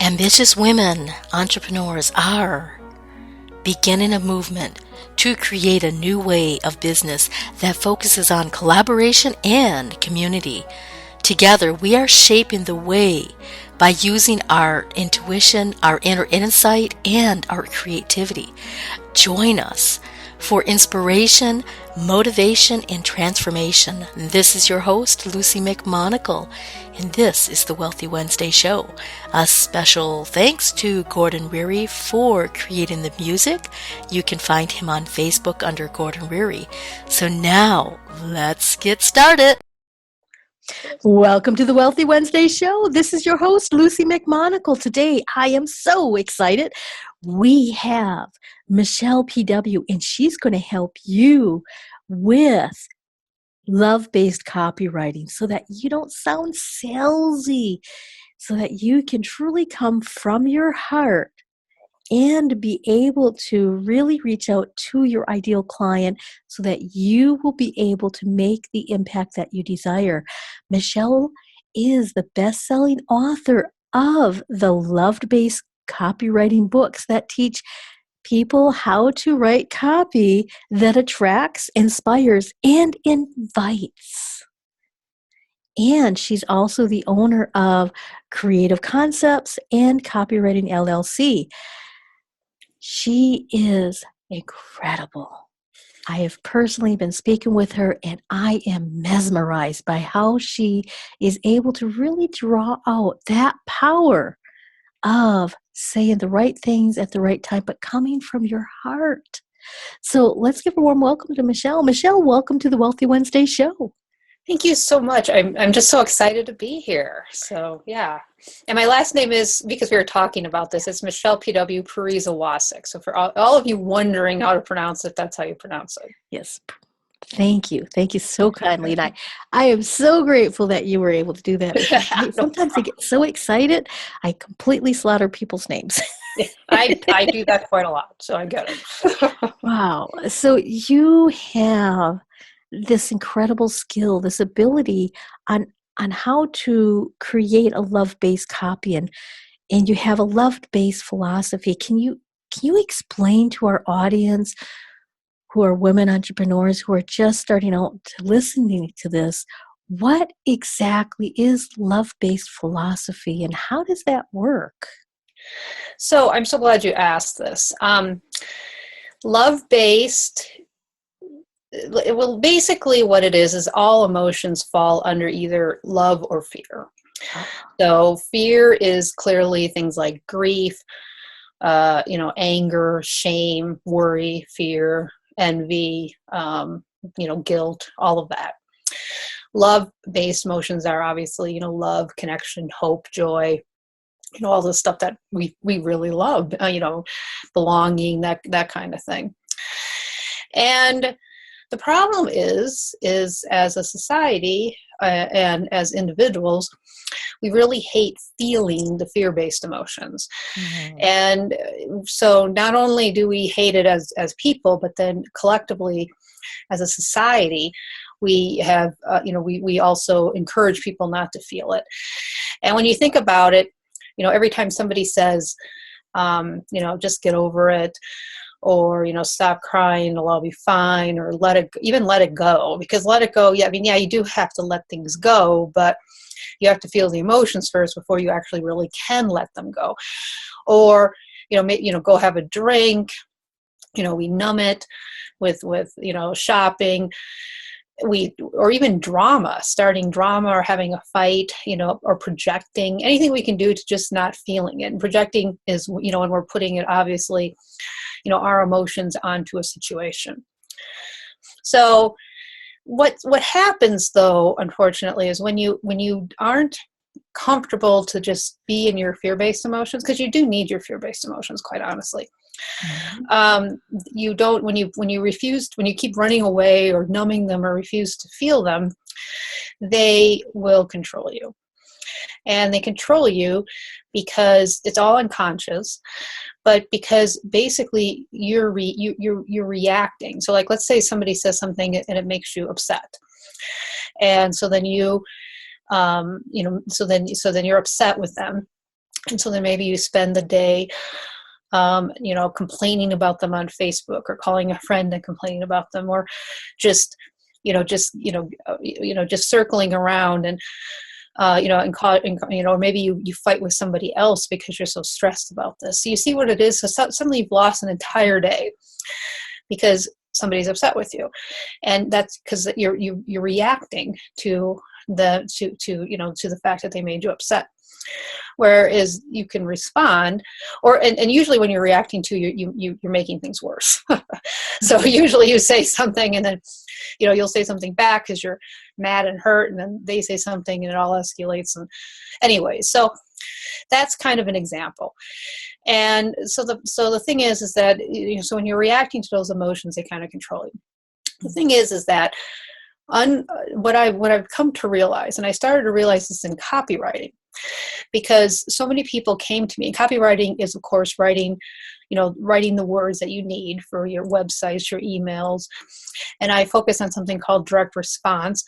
Ambitious women, entrepreneurs are beginning a movement to create a new way of business that focuses on collaboration and community. Together, we are shaping the way by using our intuition, our inner insight, and our creativity. Join us for inspiration, motivation, and transformation. This is your host, Luci McMonagle, and this is the Wealthy Wednesday Show. A special thanks to Gordon Reary for creating the music. You can find him on Facebook under Gordon Reary. So now, let's get started. Welcome to the Wealthy Wednesday Show. This is your host, Luci McMonagle. Today, I am so excited. We have Michele PW, and she's going to help you with love-based copywriting so that you don't sound salesy, so that you can truly come from your heart and be able to really reach out to your ideal client so that you will be able to make the impact that you desire. Michele is the best-selling author of the love-based copywriting books that teach people how to write copy that attracts, inspires, and invites. And she's also the owner of Creative Concepts and Copywriting LLC. She is incredible. I have personally been speaking with her, and I am mesmerized by how she is able to really draw out that power of saying the right things at the right time, but coming from your heart. So let's give a warm welcome to Michele. Michele, welcome to the Wealthy Wednesday Show. Thank you so much. I'm just so excited to be here. So yeah. And my last name is, because we were talking about this, it's Michele PW Pariza Wacek. So for all of you wondering how to pronounce it, that's how you pronounce it. Yes. Thank you. Thank you so kindly. And I am so grateful that you were able to do that. Sometimes I get so excited, I completely slaughter people's names. I do that quite a lot, so I get it. Wow. So you have this incredible skill, this ability on how to create a love-based copy, and you have a love-based philosophy. Can you explain to our audience who are women entrepreneurs who are just starting out to listening to this, what exactly is love-based philosophy and how does that work? So I'm so glad you asked this. Love-based, well, basically what it is all emotions fall under either love or fear. So fear is clearly things like grief, anger, shame, worry, fear, envy, guilt, all of that. Love-based emotions are obviously, love, connection, hope, joy, all the stuff that we really love, belonging, that kind of thing. And the problem is as a society and as individuals, we really hate feeling the fear-based emotions. Mm-hmm. And so not only do we hate it as people, but then collectively as a society, we have, we also encourage people not to feel it. And when you think about it, every time somebody says, just get over it, or, stop crying, it'll all be fine, or let it go, because let it go. Yeah. You do have to let things go, but you have to feel the emotions first before you actually really can let them go. Or, go have a drink, we numb it with shopping, or even drama, starting drama or having a fight, or projecting, anything we can do to just not feeling it. And projecting is, when we're putting it, obviously, our emotions onto a situation. So what happens though, unfortunately, is when you aren't comfortable to just be in your fear-based emotions, because you do need your fear-based emotions, quite honestly. Mm-hmm. You don't, when you keep running away or numbing them or refuse to feel them, they will control you. And they control you because it's all unconscious, but because basically you're reacting. So like, let's say somebody says something and it makes you upset. And so then so then you're upset with them. And so then maybe you spend the day, complaining about them on Facebook, or calling a friend and complaining about them, or just, just circling around, and, or maybe you fight with somebody else because you're so stressed about this. So you see what it is. So suddenly you've lost an entire day because somebody's upset with you, and that's because you're reacting to the fact that they made you upset. Whereas you can respond, and usually when you're reacting to, you're making things worse. So usually you say something, and then you'll say something back because you're mad and hurt, and then they say something, and it all escalates. And anyway, so that's kind of an example. And so the thing is that so when you're reacting to those emotions, they kind of control you. The thing is that what I've come to realize, and I started to realize this in copywriting, because so many people came to me. Copywriting is, of course, writing the words that you need for your websites, your emails. And I focus on something called direct response,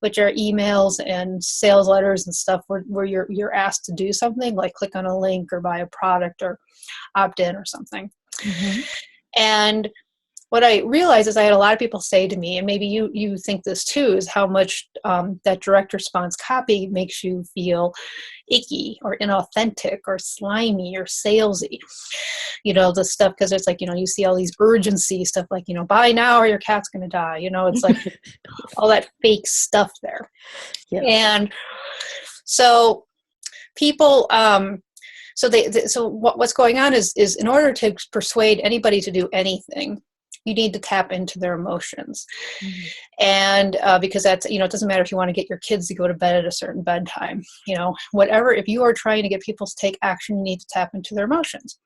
which are emails and sales letters and stuff where you're asked to do something, like click on a link or buy a product or opt in or something. Mm-hmm. And what I realized is I had a lot of people say to me, and maybe you think this too, is how much that direct response copy makes you feel icky or inauthentic or slimy or salesy. The stuff, because it's like, you see all these urgency stuff, like, buy now or your cat's going to die. It's like all that fake stuff there. Yeah. And so people, so what's going on is in order to persuade anybody to do anything, you need to tap into their emotions. Mm-hmm. And because that's, it doesn't matter if you want to get your kids to go to bed at a certain bedtime, whatever, if you are trying to get people to take action, you need to tap into their emotions.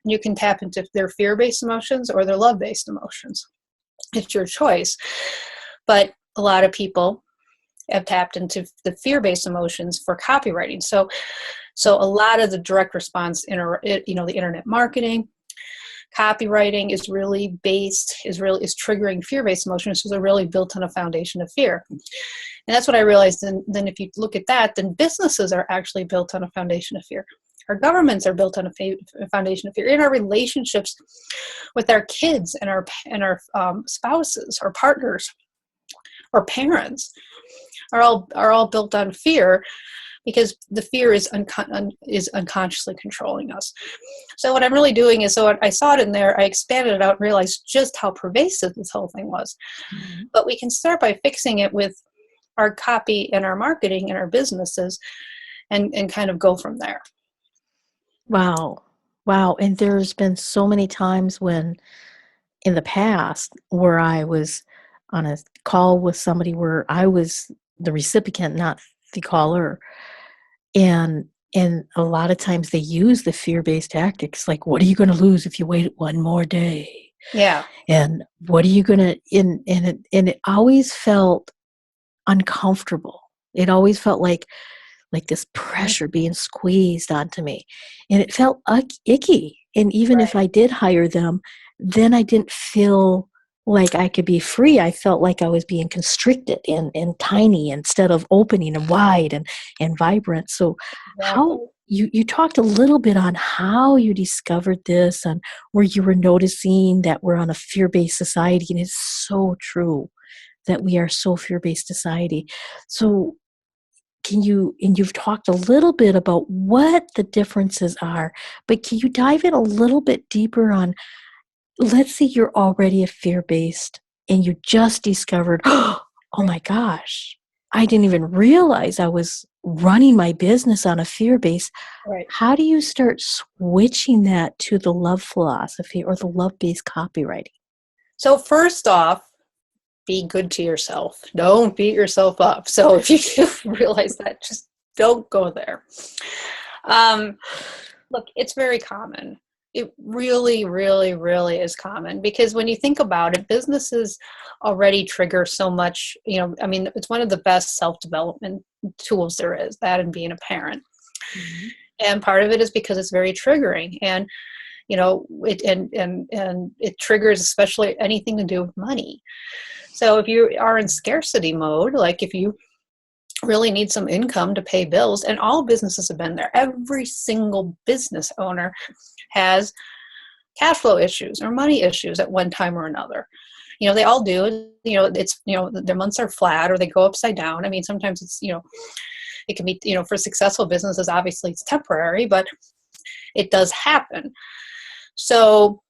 And you can tap into their fear-based emotions or their love-based emotions. It's your choice. But a lot of people have tapped into the fear-based emotions for copywriting. So a lot of the direct response, the internet marketing, copywriting is really triggering fear-based emotions, so they're really built on a foundation of fear. And that's what I realized. And then if you look at that, then businesses are actually built on a foundation of fear. Our governments are built on a foundation of fear. In our relationships with our kids and our spouses, our partners, our parents are all built on fear, because the fear is unconsciously controlling us. So what I'm really doing is, so I saw it in there, I expanded it out and realized just how pervasive this whole thing was. Mm-hmm. But we can start by fixing it with our copy and our marketing and our businesses, and kind of go from there. Wow. And there's been so many times when in the past where I was on a call with somebody where I was the recipient, not the caller. And a lot of times they use the fear-based tactics, like, what are you going to lose if you wait one more day? Yeah. And what are you going to, and it always felt uncomfortable. It always felt like this pressure being squeezed onto me. And it felt icky. And even if I did hire them, then I didn't feel like I could be free. I felt like I was being constricted and tiny instead of opening and wide and vibrant. So how you talked a little bit on how you discovered this and where you were noticing that we're on a fear-based society. And it's so true that we are so fear-based society. So you've talked a little bit about what the differences are, but can you dive in a little bit deeper on, let's say you're already a fear-based and you just discovered, oh my gosh, I didn't even realize I was running my business on a fear base. Right. How do you start switching that to the love philosophy or the love-based copywriting? So first off, be good to yourself. Don't beat yourself up. So if you realize that, just don't go there. Look, it's very common. It really, really, really is common, because when you think about it, businesses already trigger so much, it's one of the best self-development tools there is, that and being a parent. Mm-hmm. And part of it is because it's very triggering, and it triggers especially anything to do with money. So if you are in scarcity mode, like if you really need some income to pay bills. And all businesses have been there. Every single business owner has cash flow issues or money issues at one time or another. They all do. It's, their months are flat or they go upside down. I mean, sometimes it's, it can be, for successful businesses, obviously it's temporary, but it does happen. So,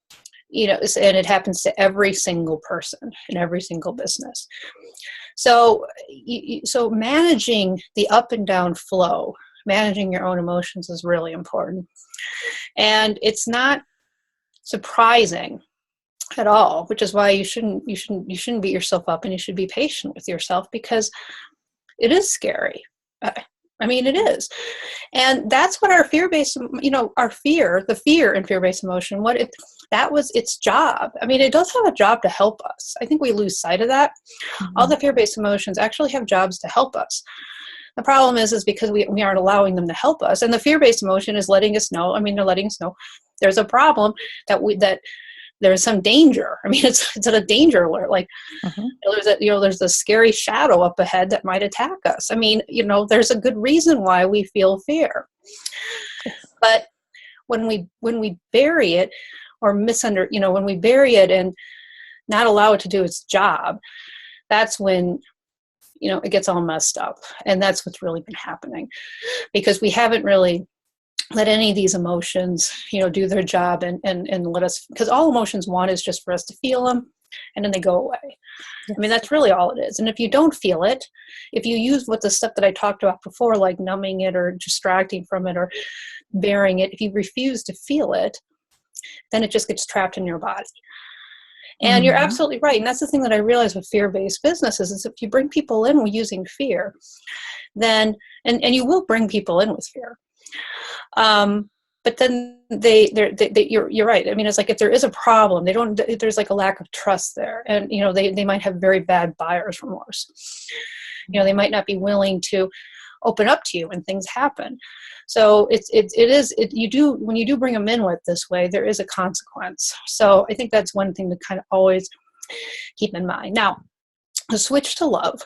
and it happens to every single person in every single business. So, so managing the up and down flow, managing your own emotions is really important. And it's not surprising at all, which is why you shouldn't beat yourself up, and you should be patient with yourself, because it is scary. I mean, it is. And that's what our fear-based, the fear and fear-based emotion, that was its job. I mean, it does have a job to help us. I think we lose sight of that. Mm-hmm. All the fear-based emotions actually have jobs to help us. The problem is because we aren't allowing them to help us. And the fear-based emotion is letting us know, they're letting us know there's a problem, that there's some danger. I mean, it's at a danger alert. Like, there's a scary shadow up ahead that might attack us. I mean, there's a good reason why we feel fear. But when we bury it or when we bury it and not allow it to do its job, that's when, it gets all messed up. And that's what's really been happening, because we haven't really let any of these emotions, do their job and let us, because all emotions want is just for us to feel them, and then they go away. Yes. I mean, that's really all it is. And if you don't feel it, if you use the stuff that I talked about before, like numbing it or distracting from it or burying it, if you refuse to feel it, then it just gets trapped in your body. And you're absolutely right. And that's the thing that I realized with fear-based businesses is if you bring people in using fear, then, and you will bring people in with fear. But then you're right. I mean, it's like, if there is a problem, there's like a lack of trust there. And, they might have very bad buyer's remorse. They might not be willing to open up to you when things happen. So when you do bring them in with this way, there is a consequence. So I think that's one thing to kind of always keep in mind. Now, to switch to love.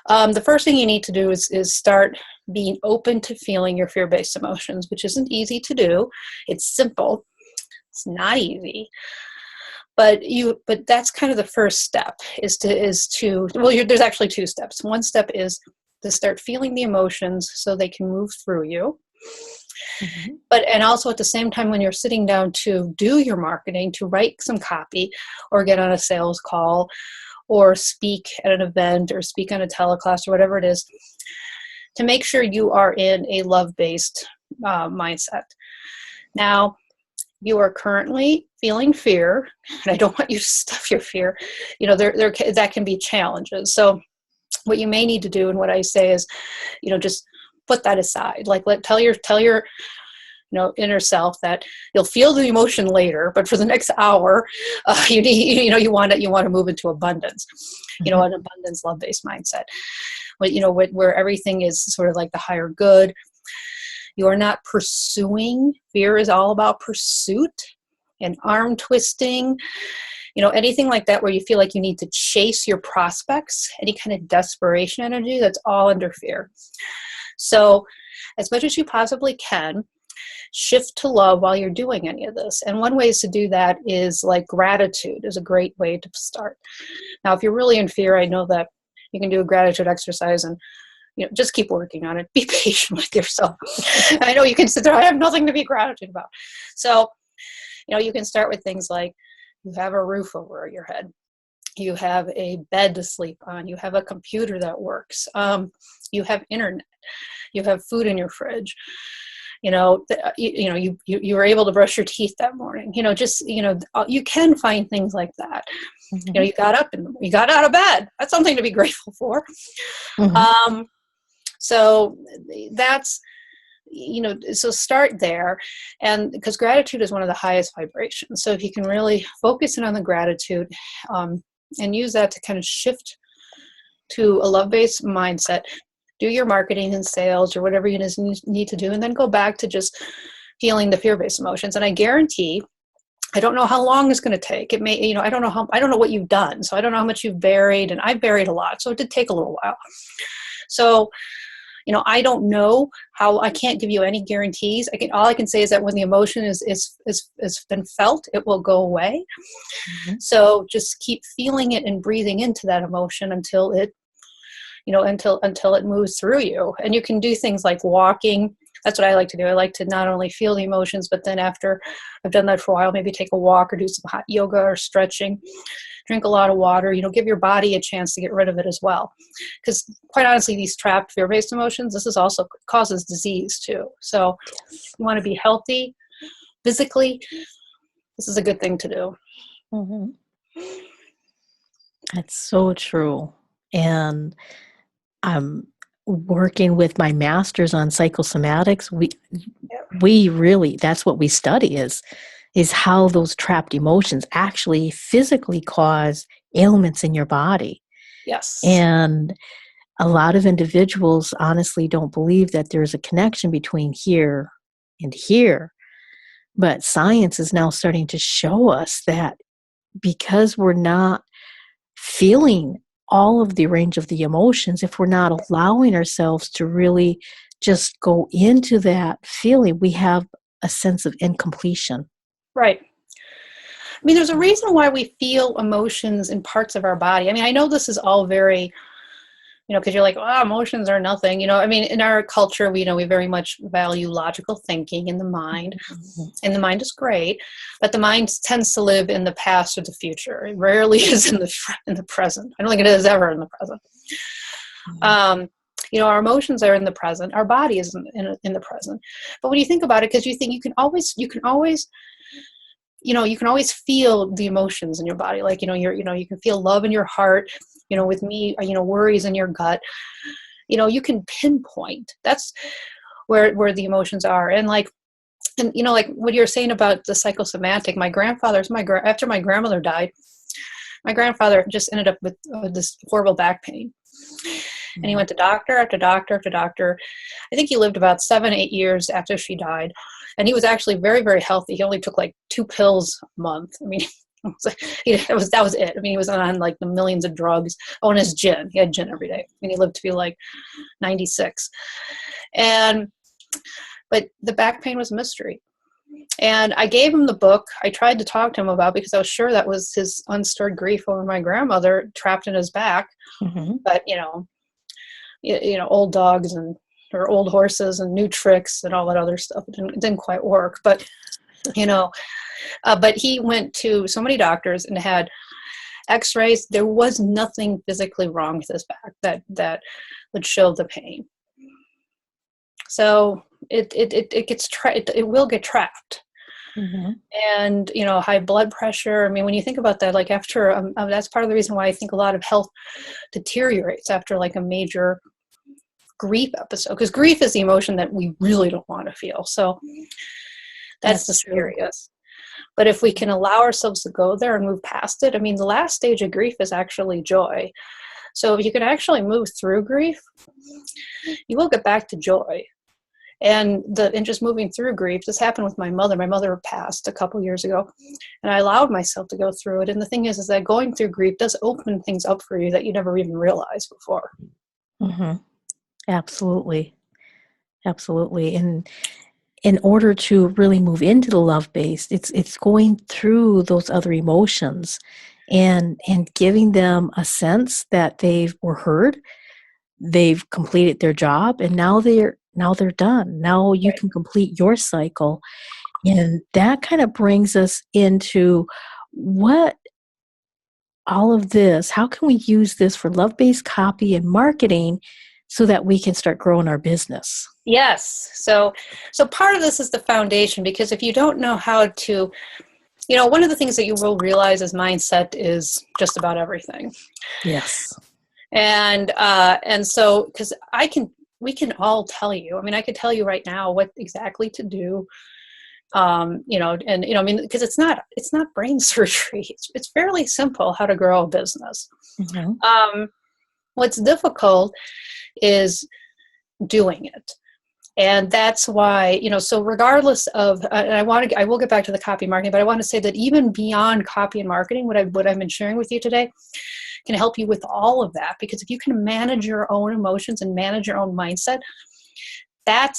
The first thing you need to do is start being open to feeling your fear-based emotions, which isn't easy to do. It's simple. It's not easy. But that's kind of the first step there's actually two steps. One step is to start feeling the emotions so they can move through you. Mm-hmm. And also at the same time, when you're sitting down to do your marketing, to write some copy or get on a sales call or speak at an event or speak on a teleclass or whatever it is, to make sure you are in a love-based mindset. Now, you are currently feeling fear, and I don't want you to stuff your fear. That can be challenges. So what you may need to do, and what I say is, just put that aside. Like, tell your inner self that you'll feel the emotion later, but for the next hour, you want to move into abundance, an abundance love-based mindset. Where everything is sort of like the higher good. You are not pursuing. Fear is all about pursuit and arm twisting. Anything like that where you feel like you need to chase your prospects, any kind of desperation energy, that's all under fear. So as much as you possibly can, shift to love while you're doing any of this. And one way to do that is like gratitude is a great way to start. Now, if you're really in fear, I know that you can do a gratitude exercise and just keep working on it. Be patient with yourself. I know you can sit there, I have nothing to be gratitude about. So, you can start with things like you have a roof over your head. You have a bed to sleep on. You have a computer that works. You have internet. You have food in your fridge. You were able to brush your teeth that morning. You can find things like that. Mm-hmm. You got up and you got out of bed. That's something to be grateful for. Mm-hmm. So that's, so start there. And because gratitude is one of the highest vibrations. So if you can really focus in on the gratitude and use that to kind of shift to a love-based mindset, do your marketing and sales or whatever you need to do, and then go back to just feeling the fear-based emotions. And I guarantee, I don't know how long it's going to take. It may, I don't know what you've done. So I don't know how much you've buried, and I've buried a lot. So it did take a little while. So, I don't know how, I can't give you any guarantees. All I can say is that when the emotion is been felt, it will go away. Mhm. So just keep feeling it and breathing into that emotion until it, until it moves through you. And you can do things like walking. That's what I like to do. I like to not only feel the emotions, but then after I've done that for a while, maybe take a walk or do some hot yoga or stretching, drink a lot of water, give your body a chance to get rid of it as well. Because quite honestly, these trapped fear-based emotions, this is also causes disease too. So Yes. you want to be healthy physically, this is a good thing to do. Mhm. That's so true. And I'm working with my master's on psychosomatics. We really, that's what we study is how those trapped emotions actually physically cause ailments in your body. Yes. And a lot of individuals honestly don't believe that there's a connection between here and here. But science is now starting to show us that because we're not feeling all of the range of the emotions, if we're not allowing ourselves to really just go into that feeling, we have a sense of incompletion. Right. I mean, there's a reason why we feel emotions in parts of our body. I mean, I know this is all very, because you're like, oh, emotions are nothing. I mean, in our culture, we very much value logical thinking in the mind, Mhm. and the mind is great, but the mind tends to live in the past or the future. It rarely is in the present. I don't think it is ever in the present. Our emotions are in the present. Our body is in the present. But when you think about it, because you can always feel the emotions in your body. Like, you can feel love in your heart, with me, worries in your gut. You can pinpoint. That's where the emotions are. And like what you're saying about the psychosomatic, after my grandmother died, my grandfather just ended up with this horrible back pain. And he went to doctor after doctor after doctor. I think he lived about 7-8 years after she died. And he was actually very, very healthy. He only took like 2 pills a month. I mean, that was it. I mean, he was on like the millions of drugs. Oh, and his gin. He had gin every day. And he lived to be like 96. But the back pain was a mystery. And I gave him the book. I tried to talk to him about, because I was sure that was his unstirred grief over my grandmother trapped in his back. Mm-hmm. But, old dogs or old horses and new tricks and all that other stuff. It didn't quite work. But, but he went to so many doctors and had x-rays. There was nothing physically wrong with his back that would show the pain. So it will get trapped. Mm-hmm. And, high blood pressure. I mean, when you think about that, like after, that's part of the reason why I think a lot of health deteriorates after like a major grief episode, because grief is the emotion that we really don't want to feel. So that's the scariest. But if we can allow ourselves to go there and move past it, I mean, the last stage of grief is actually joy. So if you can actually move through grief, you will get back to joy. And just moving through grief, this happened with my mother. My mother passed a couple years ago, and I allowed myself to go through it. And the thing is that going through grief does open things up for you that you never even realized before. Mm-hmm. Absolutely. Absolutely. And in order to really move into the love-based, it's going through those other emotions and giving them a sense that were heard, they've completed their job, and now they're done. Now you can complete your cycle. And that kind of brings us into what all of this, how can we use this for love-based copy and marketing so that we can start growing our business? Yes. So part of this is the foundation, because if you don't know how to, one of the things that you will realize is mindset is just about everything. Yes. And so, because we can all tell you, I mean, I could tell you right now what exactly to do. I mean, because it's not brain surgery. It's fairly simple how to grow a business. Mm-hmm. What's difficult is doing it. And that's why, so regardless of, and I will get back to the copy marketing, but I want to say that even beyond copy and marketing, what I've been sharing with you today, can help you with all of that, because if you can manage your own emotions and manage your own mindset,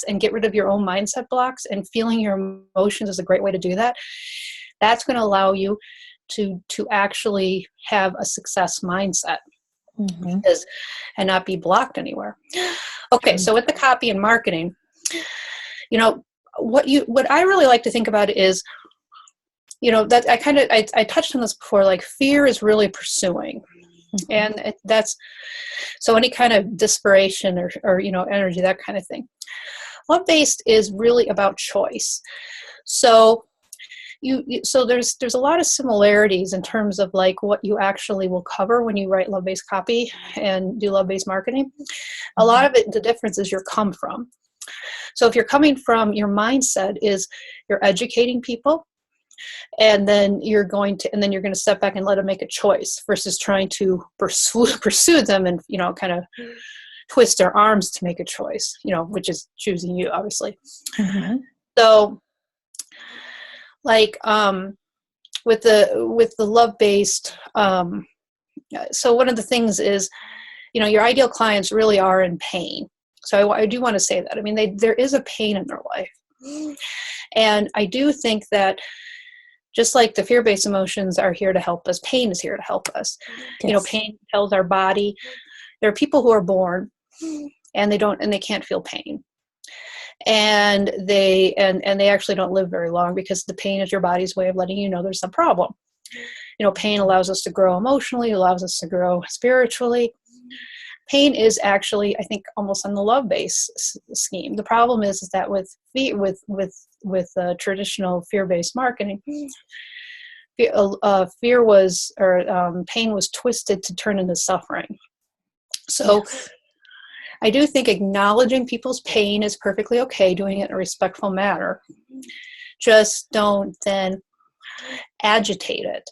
and get rid of your own mindset blocks, and feeling your emotions is a great way to do that. That's going to allow you to actually have a success mindset, and not be blocked anywhere. Okay, so with the copy and marketing, what I really like to think about is, that I touched on this before, like fear is really pursuing. And that's, so any kind of desperation or energy, that kind of thing. Love-based is really about choice. So so there's a lot of similarities in terms of like what you actually will cover when you write love-based copy and do love-based marketing. A lot of it, the difference is your come from. So if you're coming from, your mindset is you're educating people, and then you're going to step back and let them make a choice, versus trying to pursue them and kind of twist their arms to make a choice, which is choosing you, obviously. So like with the love-based, so one of the things is, your ideal clients really are in pain. So I do want to say that. I mean, there is a pain in their life. And I do think that just like the fear-based emotions are here to help us, pain is here to help us. Yes. Pain tells our body. There are people who are born and they can't feel pain. And they actually don't live very long, because the pain is your body's way of letting you know there's a problem. Pain allows us to grow emotionally, allows us to grow spiritually. Pain is actually, I think, almost on the love-based scheme. The problem is that with traditional fear-based marketing, pain was twisted to turn into suffering. So yes. I do think acknowledging people's pain is perfectly okay, doing it in a respectful manner. Just don't then agitate it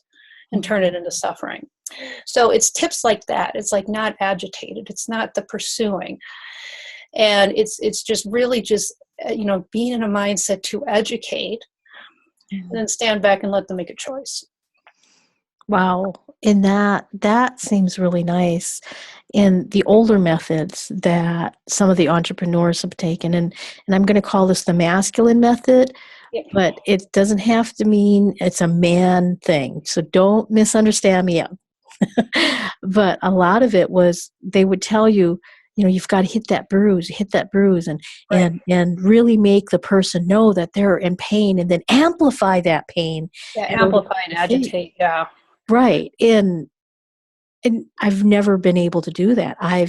and turn it into suffering. So it's tips like that. It's like not agitated. It's not the pursuing. And it's just really just, being in a mindset to educate, and then stand back and let them make a choice. Wow. And that seems really nice. And the older methods that some of the entrepreneurs have taken, and I'm going to call this the masculine method, but it doesn't have to mean it's a man thing. So don't misunderstand me. But a lot of it was, they would tell you, you've got to hit that bruise, and right. and really make the person know that they're in pain, and then amplify that pain. Yeah, amplify and agitate. Yeah. Right. And I've never been able to do that. I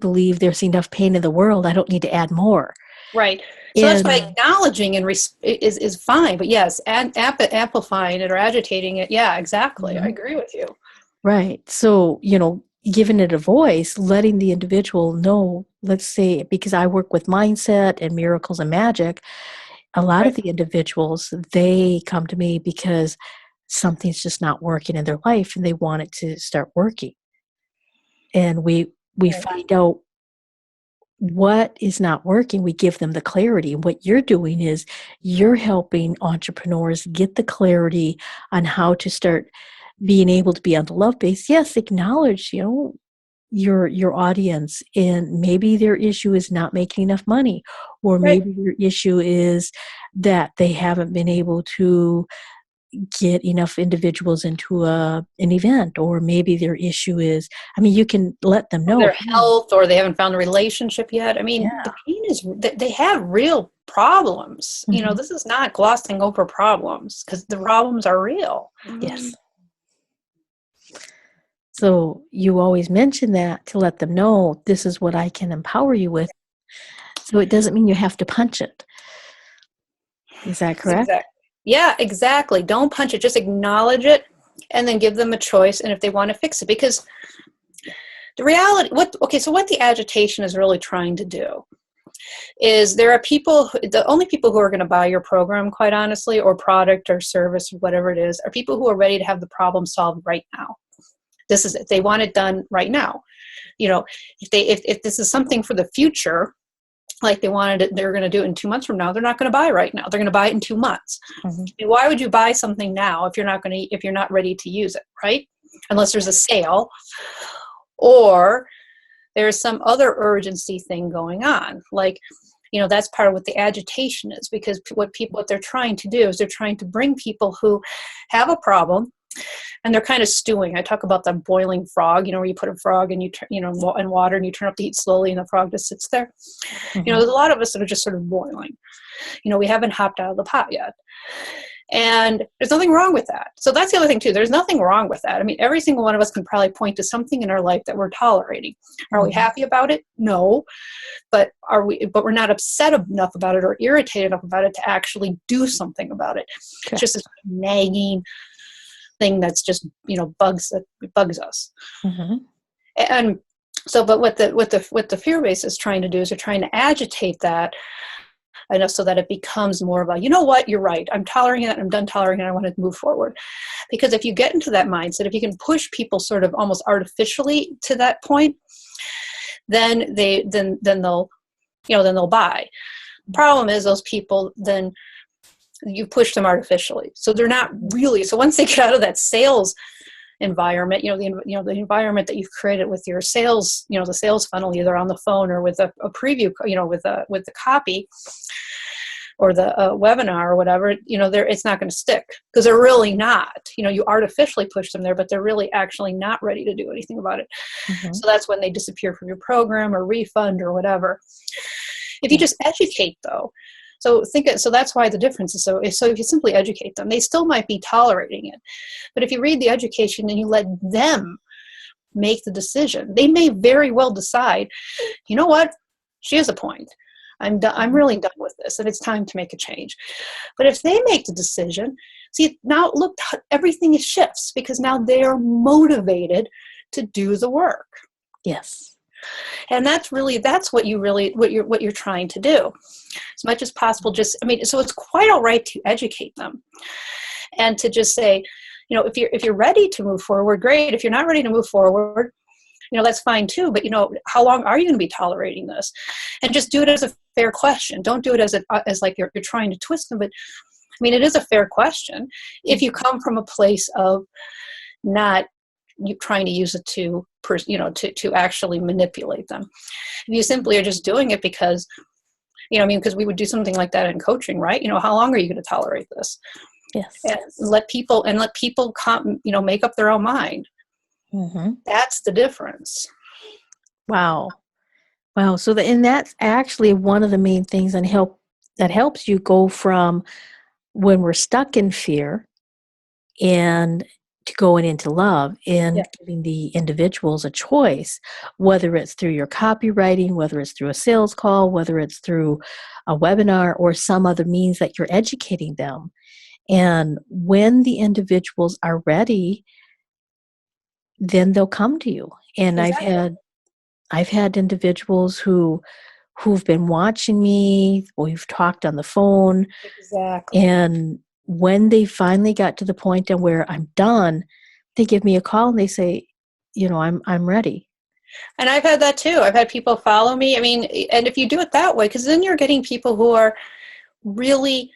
believe there's enough pain in the world. I don't need to add more. Right. So that's why acknowledging is fine. But yes, amplifying it or agitating it. Yeah, exactly. I agree with you. Right. So, giving it a voice, letting the individual know, let's say, because I work with mindset and miracles and magic, a lot of the individuals, they come to me because something's just not working in their life and they want it to start working. And we find out what is not working. We give them the clarity. And what you're doing is you're helping entrepreneurs get the clarity on how to start being able to be on the love base. Yes, acknowledge, your audience, and maybe their issue is not making enough money, or maybe their issue is that they haven't been able to get enough individuals into an event, or maybe their issue is, you can let them know their health, or they haven't found a relationship yet. The pain is, they have real problems. This is not glossing over problems, because the problems are real. Yes. So you always mention that to let them know, this is what I can empower you with. So it doesn't mean you have to punch it. Is that correct? Exactly. Yeah, exactly. Don't punch it. Just acknowledge it, and then give them a choice. And if they want to fix it, because the reality, what the agitation is really trying to do is, there are people, the only people who are going to buy your program, quite honestly, or product or service, or whatever it is, are people who are ready to have the problem solved right now. This is it. They want it done right now. If this is something for the future, like they wanted it, they're going to do it in 2 months from now. They're not going to buy right now. They're going to buy it in 2 months. Mm-hmm. And why would you buy something now if you're not ready to use it, right? Unless there's a sale or there's some other urgency thing going on. Like, that's part of what the agitation is, because what they're trying to do is they're trying to bring people who have a problem, and they're kind of stewing. I talk about the boiling frog, where you put a frog and in water and you turn up the heat slowly and the frog just sits there. Mm-hmm. There's a lot of us that are just sort of boiling. We haven't hopped out of the pot yet. And there's nothing wrong with that. So that's the other thing too. There's nothing wrong with that. I mean, every single one of us can probably point to something in our life that we're tolerating. Are we happy about it? No. But we're not upset enough about it or irritated enough about it to actually do something about it. Okay. It's just this nagging thing that's just, bugs us. Mm-hmm. And so, but what the fear base is trying to do is they're trying to agitate that, so that it becomes more about, you know what, you're right. I'm tolerating it. I'm done tolerating it. I want to move forward. Because if you get into that mindset, if you can push people sort of almost artificially to that point, then they'll buy. The problem is those people, then you push them artificially. So they're not really, so once they get out of that sales environment, the environment that you've created with your sales, the sales funnel, either on the phone or with a preview, with the copy or the webinar or whatever, it's not going to stick, because they're really not. You artificially push them there, but they're really actually not ready to do anything about it. Mm-hmm. So that's when they disappear from your program or refund or whatever. If you just educate, though, so that's why the difference is so if you simply educate them, they still might be tolerating it. But if you read the education and you let them make the decision, they may very well decide, you know what, she has a point. I'm really done with this, and it's time to make a change. But if they make the decision, see, now look, everything shifts, because now they are motivated to do the work. Yes. And that's what you're trying to do, as much as possible. So it's quite all right to educate them and to just say, if you're ready to move forward, great. If you're not ready to move forward, that's fine too. But how long are you going to be tolerating this? And just do it as a fair question. Don't do it as like you're trying to twist them. But I mean, it is a fair question if you come from a place of not you trying to use it to actually manipulate them. If you simply are just doing it because, because we would do something like that in coaching, right? How long are you going to tolerate this? Yes. And let people make up their own mind. Mm-hmm. That's the difference. Wow. So and that's actually one of the main things that helps you go from when we're stuck in fear and to going into love and giving the individuals a choice, whether it's through your copywriting, whether it's through a sales call, whether it's through a webinar or some other means that you're educating them. And when the individuals are ready, then they'll come to you. And exactly. I've had individuals who've been watching me, we've talked on the phone. Exactly. And when they finally got to the point where I'm done, they give me a call and they say, I'm ready. And I've had that too. I've had people follow me. I mean, and if you do it that way, because then you're getting people who are really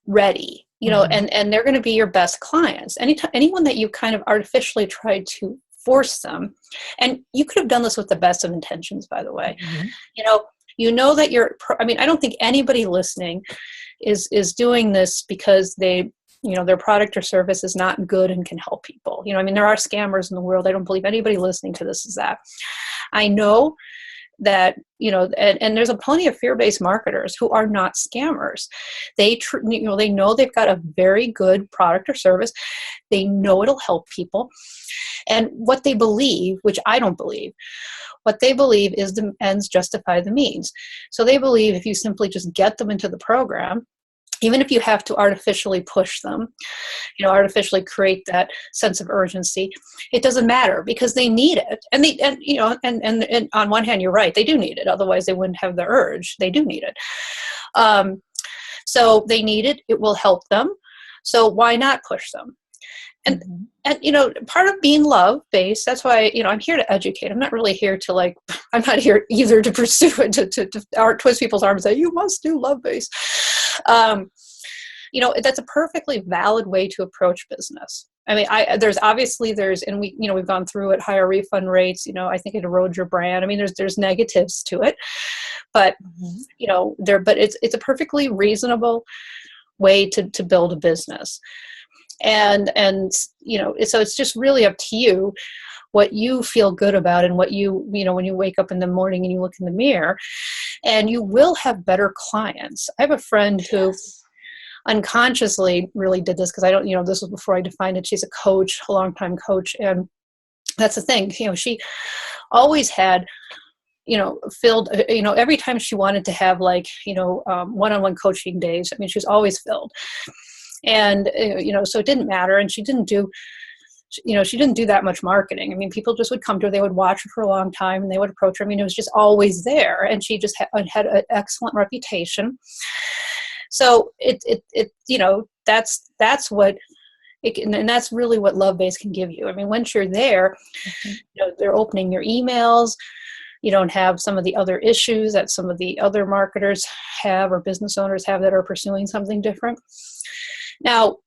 ready, mm-hmm. and they're going to be your best clients. Anyone that you kind of artificially tried to force them, and you could have done this with the best of intentions, by the way. Mm-hmm. That I don't think anybody listening is doing this because their product or service is not good and can help people. There are scammers in the world. I don't believe anybody listening to this is that. I know that, and there's plenty of fear-based marketers who are not scammers. They know they've got a very good product or service. They know it'll help people. And what they believe, which I don't believe, what they believe is the ends justify the means. So they believe if you simply just get them into the program, even if you have to artificially push them, artificially create that sense of urgency, it doesn't matter because they need it. And on one hand, you're right, they do need it. Otherwise, they wouldn't have the urge. They do need it. So they need it. It will help them. So why not push them? And, and part of being love-based, that's why, I'm here to educate. I'm not really here to I'm not here either to pursue it, to twist people's arms and say, you must do love-based. That's a perfectly valid way to approach business. I mean, and we've gone through it, higher refund rates, I think it erodes your brand. I mean, there's negatives to it, but, but it's a perfectly reasonable way to build a business. And so it's just really up to you what you feel good about and what when you wake up in the morning and you look in the mirror, and you will have better clients. I have a friend who unconsciously really did this, because I don't, this was before I defined it. She's a coach, a longtime coach. And that's the thing, she always had, filled, every time she wanted to have one-on-one coaching days, I mean, she was always filled. And, so it didn't matter. And she didn't do that much marketing. I mean, people just would come to her, they would watch her for a long time, and they would approach her. I mean, it was just always there. And she just had an excellent reputation. So that's what it can, and that's really what love-based can give you. I mean, once you're there, they're opening your emails. You don't have some of the other issues that some of the other marketers have or business owners have that are pursuing something different. Now,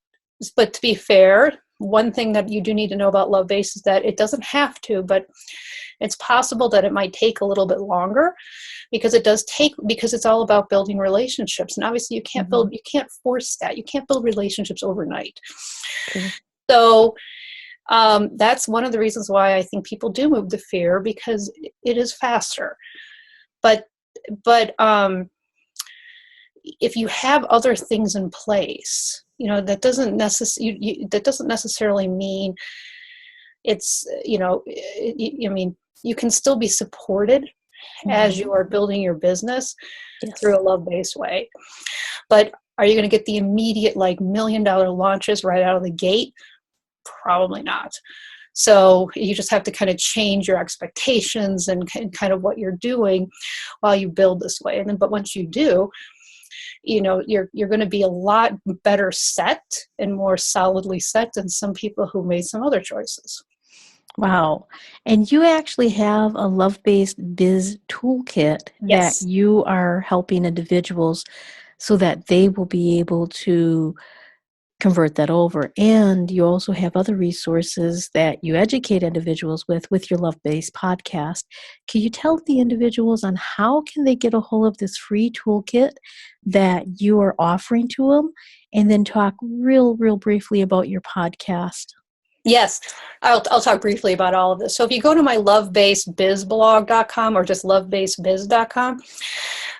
but to be fair, one thing that you do need to know about love-based is that it doesn't have to, but it's possible that it might take a little bit longer, because it's all about building relationships. And obviously you can't force that. You can't build relationships overnight. Okay. So that's one of the reasons why I think people do move to fear, because it is faster. But if you have other things in place, that doesn't necessarily mean it's, I mean, you can still be supported as you are building your business through a love-based way. But are you going to get the immediate $1 million launches right out of the gate? Probably not. So you just have to kind of change your expectations and kind of what you're doing while you build this way. But once you do, you're going to be a lot better set and more solidly set than some people who made some other choices. Wow. And you actually have a love-based biz toolkit that you are helping individuals so that they will be able to convert that over. And you also have other resources that you educate individuals with your love-based podcast. Can you tell the individuals on how can they get a hold of this free toolkit that you are offering to them? And then talk real briefly about your podcast. Yes, I'll talk briefly about all of this. So if you go to my lovebasedbizblog.com or just lovebasedbiz.com,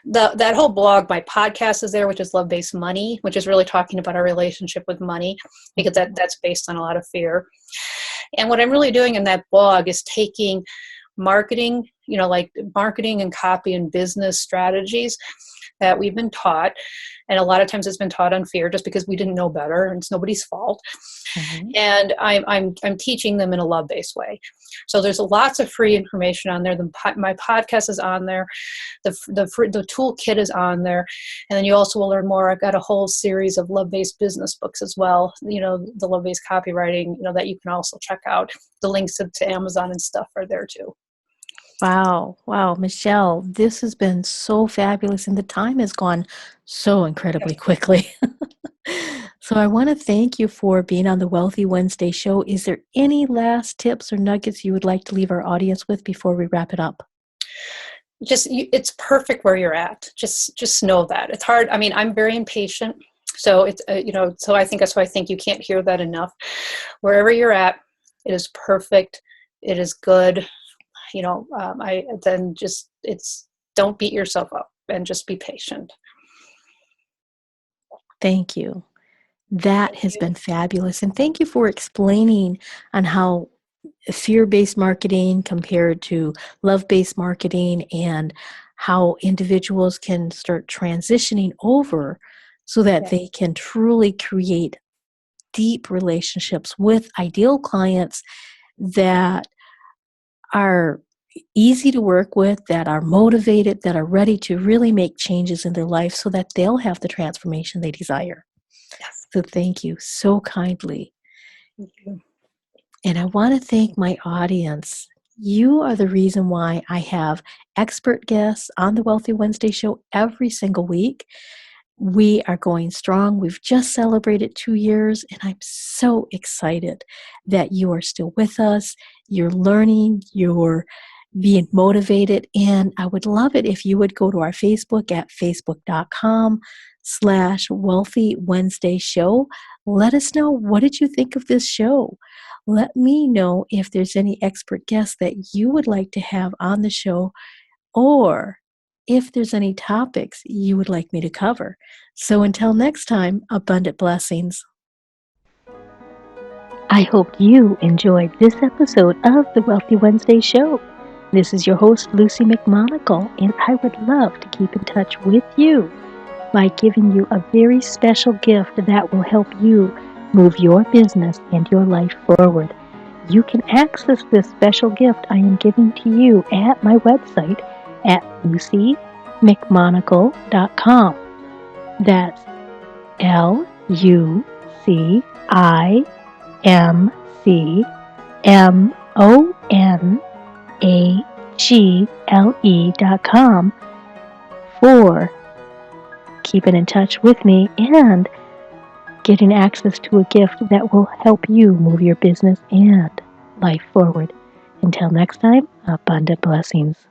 that whole blog, my podcast is there, which is Love Based Money, which is really talking about our relationship with money, because that's based on a lot of fear. And what I'm really doing in that blog is taking marketing, like marketing and copy and business strategies that we've been taught. And a lot of times it's been taught on fear just because we didn't know better, and it's nobody's fault. Mm-hmm. And I'm teaching them in a love-based way. So there's lots of free information on there. My podcast is on there. The toolkit is on there. And then you also will learn more. I've got a whole series of love-based business books as well. The love-based copywriting, that you can also check out. The links to Amazon and stuff are there too. Wow. Michele, this has been so fabulous, and the time has gone so incredibly quickly. So I want to thank you for being on the Wealthy Wednesday show. Is there any last tips or nuggets you would like to leave our audience with before we wrap it up? It's perfect where you're at. Just know that. It's hard. I mean, I'm very impatient. So it's, so I think that's why I think you can't hear that enough. Wherever you're at, it is perfect. It is good. Don't beat yourself up and just be patient. Thank you. That has been fabulous. And thank you for explaining on how fear-based marketing compared to love-based marketing, and how individuals can start transitioning over so that they can truly create deep relationships with ideal clients that are easy to work with, that are motivated, that are ready to really make changes in their life so that they'll have the transformation they desire. Yes. So thank you so kindly. Thank you. And I want to thank my audience. You are the reason why I have expert guests on the Wealthy Wednesday show every single week. We are going strong. We've just celebrated 2 years, and I'm so excited that you are still with us. You're learning, you're being motivated, and I would love it if you would go to our Facebook at facebook.com/Wealthy Wednesday Show. Let us know, what did you think of this show? Let me know if there's any expert guests that you would like to have on the show, or if there's any topics you would like me to cover. So until next time, abundant blessings. I hope you enjoyed this episode of the Wealthy Wednesday Show. This is your host, Luci McMonagle, and I would love to keep in touch with you by giving you a very special gift that will help you move your business and your life forward. You can access this special gift I am giving to you at my website at lucimcmonagle.com. That's LuciMonagle.com for keeping in touch with me and getting access to a gift that will help you move your business and life forward. Until next time, abundant blessings.